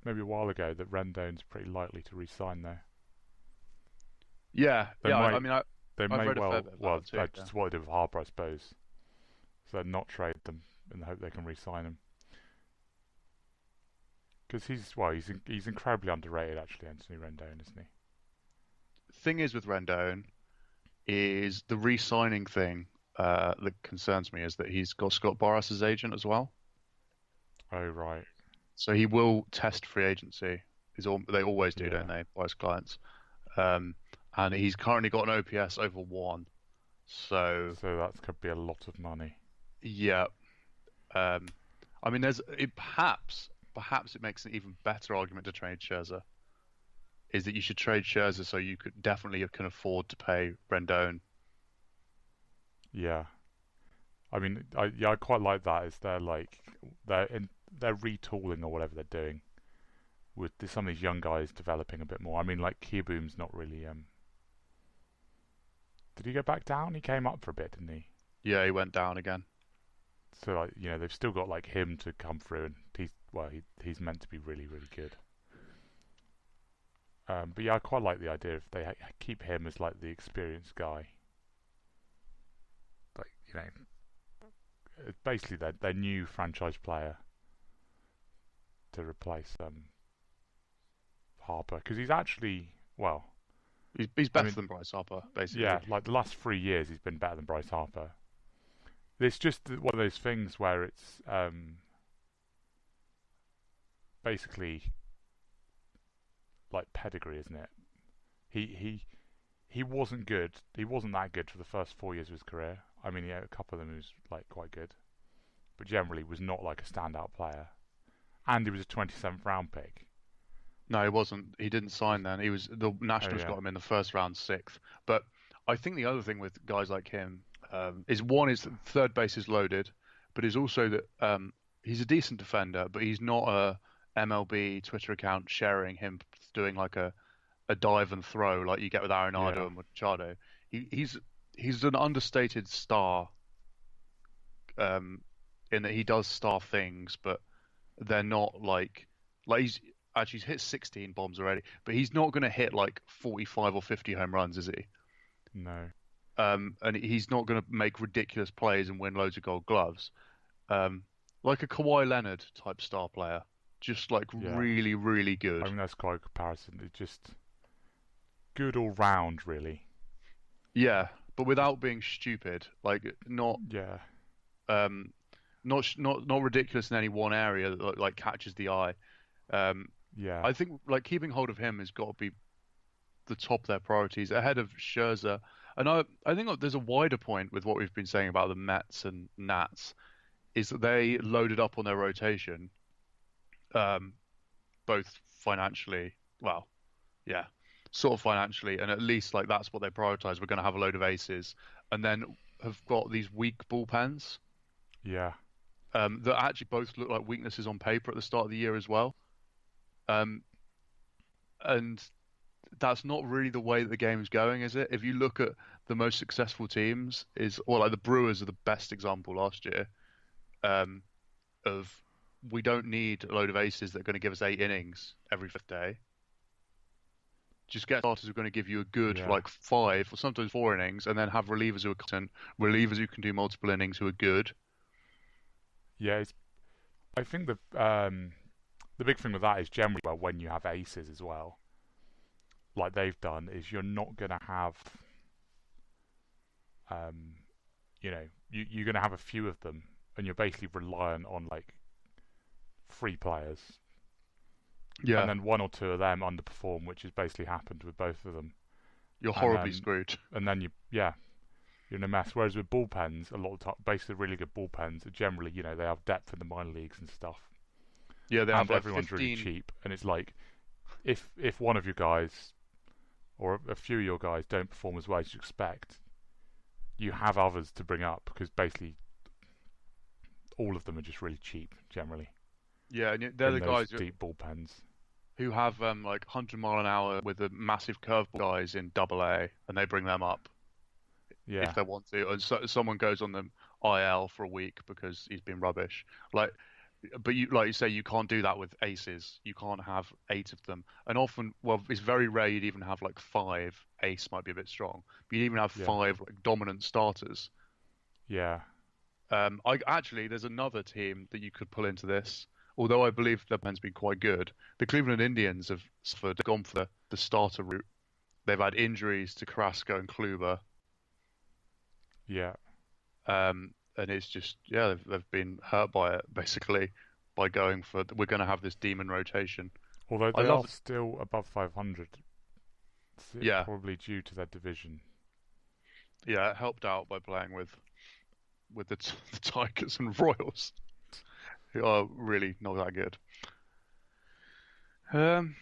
maybe a while ago that Rendon's pretty likely to re-sign there. Yeah, They yeah. I might, mean, they I've may read a fair well, bit about well, it too. that's Yeah. just what they do with Harper, I suppose. So they'd not trade them in the hope they can re-sign him. Because he's incredibly underrated actually, Anthony Rendon, isn't he? Thing is with Rendon is the re-signing thing that concerns me is that he's got Scott Boras as agent as well, Oh right, so he will test free agency. They always do, don't yeah. they, by his clients? Um, and he's currently got an OPS over 1. So So that could be a lot of money. yeah, um, I mean, perhaps it makes an even better argument to trade Scherzer. Is that you should trade Scherzer so you could definitely can afford to pay Rendon. Yeah, I mean, I quite like that. Is they're retooling or whatever they're doing with some of these young guys developing a bit more. I mean, like Kieboom's not really. Did he go back down? He came up for a bit, didn't he? Yeah, he went down again. So like they've still got like him to come through, and he's meant to be really really good. But yeah, I quite like the idea if they keep him as like the experienced guy. Like it's basically their new franchise player to replace Harper because he's actually well. He's I better mean, than Bryce Harper, basically. yeah, like the last 3 years he's been better than Bryce Harper. It's just one of those things where it's basically like pedigree, isn't it? He wasn't good. He wasn't that good for the first 4 years of his career. I mean, yeah, a couple of them he was like quite good, but generally was not like a standout player. And he was a 27th round pick. No, he wasn't. He didn't sign then. The Oh Nationals yeah, got him in the first round, 6th. But I think the other thing with guys like him is one is that third base is loaded, but is also that he's a decent defender, but he's not a MLB Twitter account sharing him doing like a dive and throw like you get with Arenado yeah, and Machado. He's an understated star in that he does star things, but they're not like he's hit 16 bombs already, but he's not going to hit like 45 or 50 home runs, is he? no, And he's not going to make ridiculous plays and win loads of Gold Gloves, um, like a Kawhi Leonard type star player, just like yeah. really, really I good. mean that's quite a comparison. It's just good all round, really. Yeah, but Just without being stupid, like yeah, um, not ridiculous in any one area that like catches the eye. Um, yeah, I think like keeping hold of him has got to be the top of their priorities ahead of Scherzer. And I think there's a wider point with what we've been saying about the Mets and Nats is that they loaded up on their rotation, um, both financially, well, yeah, sort of financially, and at least like that's what they prioritize. We're going to have a load of aces, and then have got these weak bullpens yeah, that actually both look like weaknesses on paper at the start of the year as well. Um, and that's not really the way that the game is going, is it? If you look at the most successful teams, like the Brewers are the best example last year. Um, of we don't need a load of aces that are going to give us 8 innings every 5th day. Just get starters who are going to give you a good yeah, like 5 or sometimes 4 innings, and then have relievers who are competent, relievers who can do multiple innings who are good. yeah. I think the big thing with that is generally well when you have aces as well, like they've done, is you're not gonna have um, you're gonna have a few of them, and you're basically reliant on like 3 players, and Yeah, then 1 or 2 of them underperform, which has basically happened with both of them, you're and horribly then screwed. you're in a mess. Whereas with bullpens, a lot of time, basically really good bullpens are generally they have depth in the minor leagues and stuff, Yeah, they have and like everyone's really 15. cheap, and it's like if one of your guys or a few of your guys don't perform as well as you expect, you have others to bring up because basically all of them are just really cheap generally Yeah, and they're in the those guys deep bullpens. who have like 100 mile an hour with the massive curveball guys in Double A, and they bring them up if Yeah, they want to. And someone goes on the IL for a week because he's been rubbish. Like but you like you say, you can't do that with aces. You can't have 8 of them, and often, well, it's very rare you'd even have like 5. Ace might be a bit strong, but you'd even have Yeah, 5 like dominant starters. yeah, I actually, there's another team that you could pull into this. Although I believe their plan's been quite good, the Cleveland Indians have suffered, gone for the starter route. They've had injuries to Carrasco and Kluber, yeah. and it's just yeah, they've been hurt by it basically by going for we're going to have this demon rotation. Although I they love are still above 500, yeah, probably due to their division. yeah, it helped out by playing with the Tigers and Royals, who are really not that good. Um,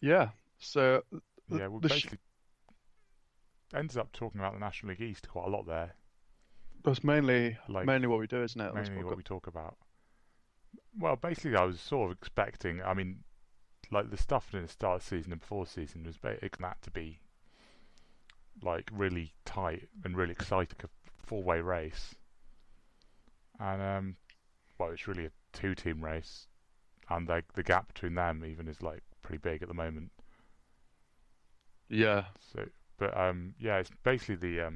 yeah, so Yeah, we basically ended up talking about the National League East quite a lot there. that's mainly Like what we do, isn't it? mainly what we talk about. Well, basically, I was sort of expecting. I mean, like the stuff in the start of the season and before the season was expecting that to be like really tight and really exciting, a four-way race. And well, it's really a two-team race, and the gap between them even is like pretty big at the moment. Yeah, So, but yeah, it's basically the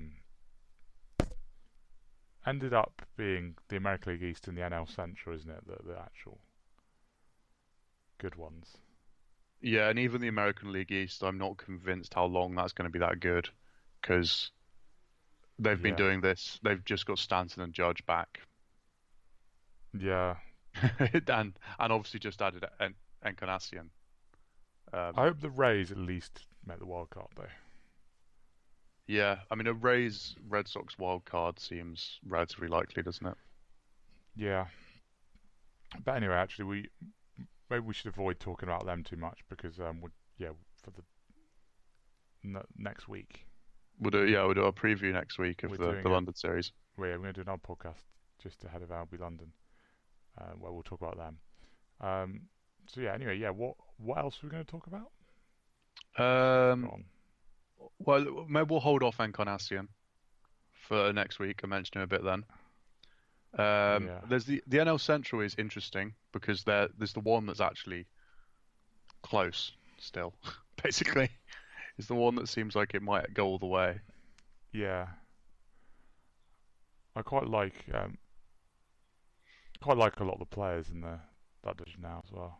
ended up being the American League East and the NL Central, isn't it? The actual good ones. yeah, and even the American League East, I'm not convinced how long that's going to be that good because they've been Yeah, doing this. They've just got Stanton and Judge back, yeah. and obviously just added Encarnacion. I hope the Rays at least make the wild card though. Yeah, I mean a Rays Red Sox wild card seems relatively likely, doesn't it? Yeah, but anyway, actually, maybe we should avoid talking about them too much because yeah, for the next week We'll do a preview next week of we're the doing London series. we're going to do another podcast just ahead of Albi London, where we'll talk about them. So yeah, anyway, yeah, what else are we going to talk about? Um, Gone. well, maybe we'll hold off Encarnacion for next week and mention him a bit then. Yeah, There's the NL Central is interesting because there's the one that's actually close still, basically. Is the one that seems like it might go all the way. yeah. I quite like a lot of the players in that division now as well.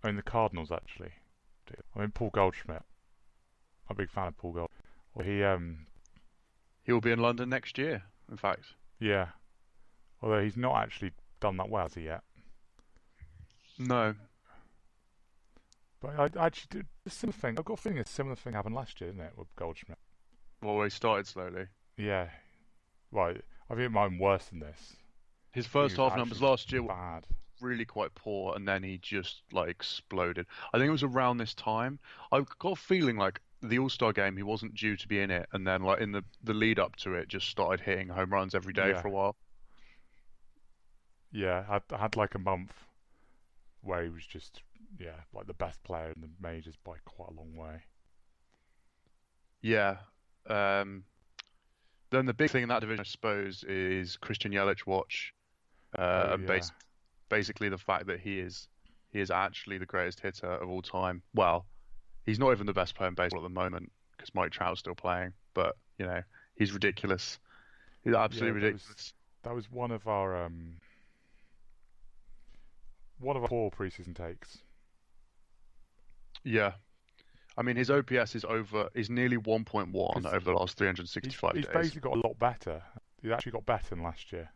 I mean the Cardinals actually. I mean Paul Goldschmidt. I'm a big fan of Paul Gold. Well, He'll be in London next year, in fact. yeah. Although he's not actually done that well as he yet. No. But I actually did a similar thing. I've got a feeling a similar thing happened last year, didn't it, with Goldschmidt? Well, he started slowly. Yeah. Right. I think mine worse than this. His I think first it was half numbers actually last year were bad. really quite poor, and then he just like exploded. I think it was around this time. I got a feeling like the All-Star game, he wasn't due to be in it, and then like in the lead up to it, just started hitting home runs every day Yeah. for a while. Yeah. I had like a month where he was just like the best player in the majors by quite a long way. Yeah. Then the big thing in that division, I suppose, is Christian Yelich watch, Oh and yeah. basically the fact that he is actually the greatest hitter of all time. Well, he's not even the best player in baseball at the moment because Mike Trout's still playing, but you know he's ridiculous. He's Yeah. absolutely ridiculous. That was one of our poor preseason takes. Yeah, I mean his OPS is nearly 1.1 Because over the last 365 he's days. basically got a lot better. He's actually got better than last year.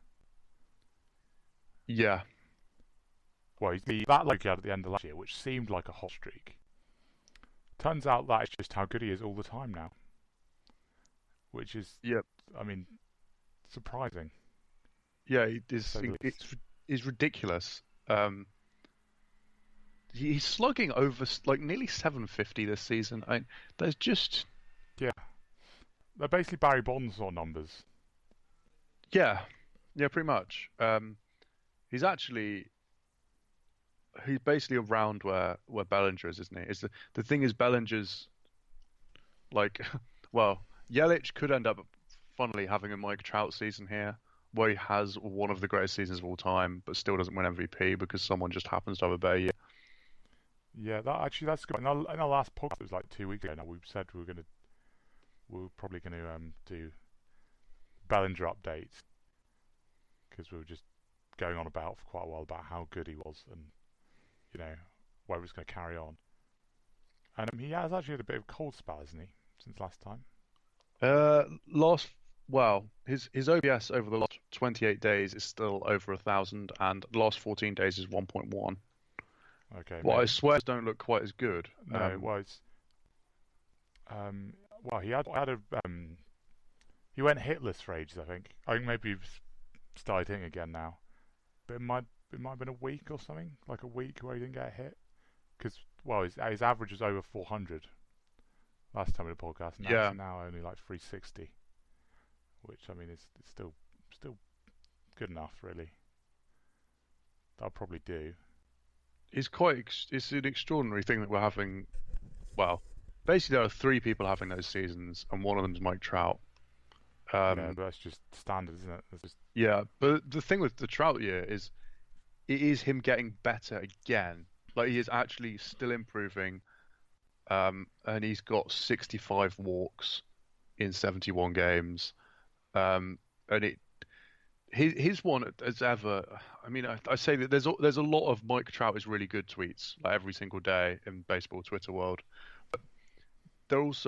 Yeah, Well, that like he had at the end of last year, which seemed like a hot streak. Turns out that is just how good he is all the time now, which is, yeah, I mean, surprising. yeah. So the least. It's ridiculous. He's slugging over like nearly 750 this season. There's just Yeah, they're basically Barry Bonds sort of numbers. yeah, yeah, pretty much. He's basically around where Bellinger is, isn't he? The thing is Bellinger's like well, Yelich could end up funnily having a Mike Trout season here, where he has one of the greatest seasons of all time, but still doesn't win MVP because someone just happens to have a better year. Yeah, that's good. In our last podcast, it was like 2 weeks ago now. We said we were probably gonna do Bellinger updates because we were just going on about for quite a while about how good he was and whether it's going to carry on. And he has actually had a bit of a cold spell, hasn't he, since last time? His OPS over the last 28 days is still over 1,000, and the last 14 days is 1.1. Okay. Well, I swear don't look quite as good. No, it was. He had he went hitless for ages. I think maybe he's started hitting again now, but it might have been a week or something, like a week where he didn't get a hit. Because his average was over 400 last time in the podcast. Now it's now only like 360, which I mean is still good enough, really. That'll probably do. It's an extraordinary thing that we're having. Well, basically there are three people having those seasons, and one of them is Mike Trout. Yeah, but that's just standard, isn't it? Yeah, but the thing with the Trout year is, it is him getting better again. Like, he is actually still improving, and he's got 65 walks in 71 games, and his one as ever. I mean, I say that there's a lot of Mike Trout is really good tweets like every single day in baseball Twitter world, but there's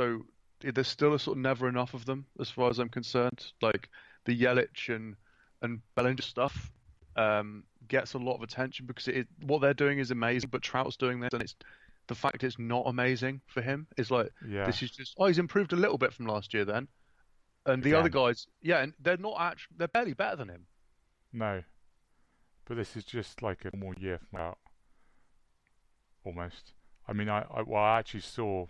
still a sort of never enough of them as far as I'm concerned. Like the Yelich and Bellinger stuff gets a lot of attention because what they're doing is amazing, but Trout's doing this, and it's the fact it's not amazing for him is like, this is just, he's improved a little bit from last year then. And the other guys, and they're barely better than him. No. But this is just like a more year from out. Almost. I mean, I actually saw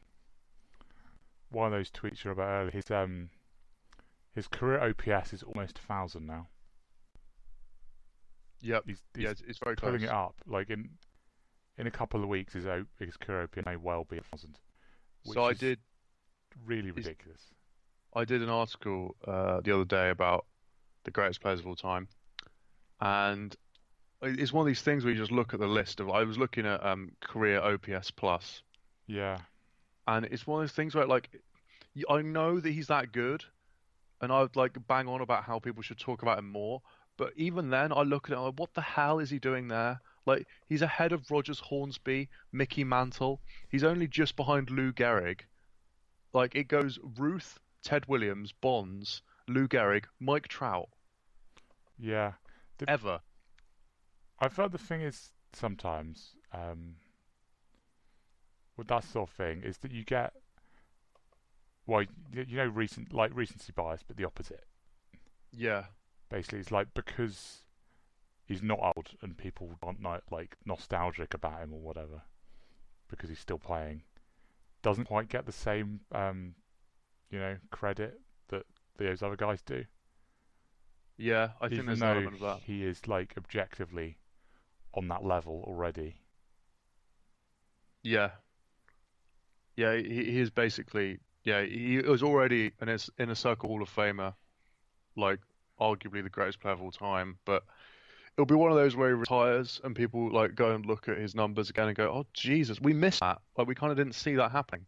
one of those tweets you were about earlier. His career OPS is almost 1,000 now. Yep. He's it's very pulling close. it up. Like in a couple of weeks, his career OPS may well be 1,000. So I did really ridiculous. I did an article the other day about the greatest players of all time, and it's one of these things where you just look at the list of. I was looking at career OPS plus. Yeah. And it's one of those things where, like, I know that he's that good, and I would like bang on about how people should talk about him more. But even then, I look at it, I'm like, what the hell is he doing there? Like, he's ahead of Rogers Hornsby, Mickey Mantle. He's only just behind Lou Gehrig. Like, it goes Ruth, Ted Williams, Bonds, Lou Gehrig, Mike Trout. Yeah. Ever. I've heard the thing is sometimes with that sort of thing is that you get recency bias, but the opposite. Yeah. Basically, it's like because he's not old and people aren't like nostalgic about him or whatever because he's still playing, doesn't quite get the same credit that those other guys do. Yeah, I think there's an element of that. He is like objectively on that level already. Yeah. Yeah, he is basically. Yeah, he was already an Inner Circle Hall of Famer, like arguably the greatest player of all time. But it'll be one of those where he retires and people like go and look at his numbers again and go, "Oh Jesus, we missed that. Like we kind of didn't see that happening."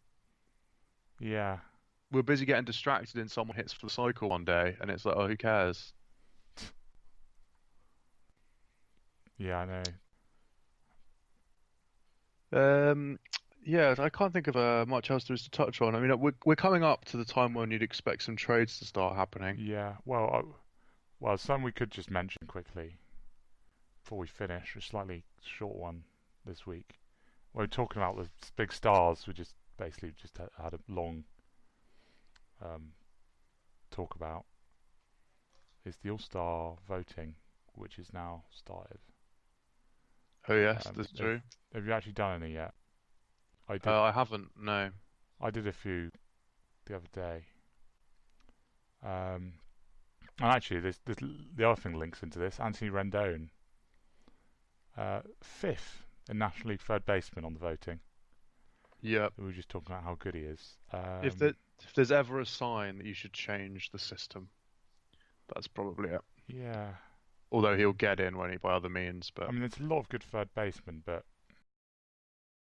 Yeah. We're busy getting distracted and someone hits for the cycle one day, and it's like, "Oh, who cares?" Yeah, I know. Yeah, I can't think of much else there is to touch on. I mean, we're coming up to the time when you'd expect some trades to start happening. Yeah, some we could just mention quickly before we finish. A slightly short one this week. We're talking about the big stars. We just basically just had a long talk about is the All-Star voting, which is now started. Oh yes, that's true. Have you actually done any yet? I haven't. No. I did a few the other day. And actually, the other thing links into this. Anthony Rendon, 5th in National League third baseman on the voting. Yeah. We were just talking about how good he is. If there's ever a sign that you should change the system, that's probably it. Yeah. Although he'll get in, won't he, by other means? I But mean, there's a lot of good third basemen, but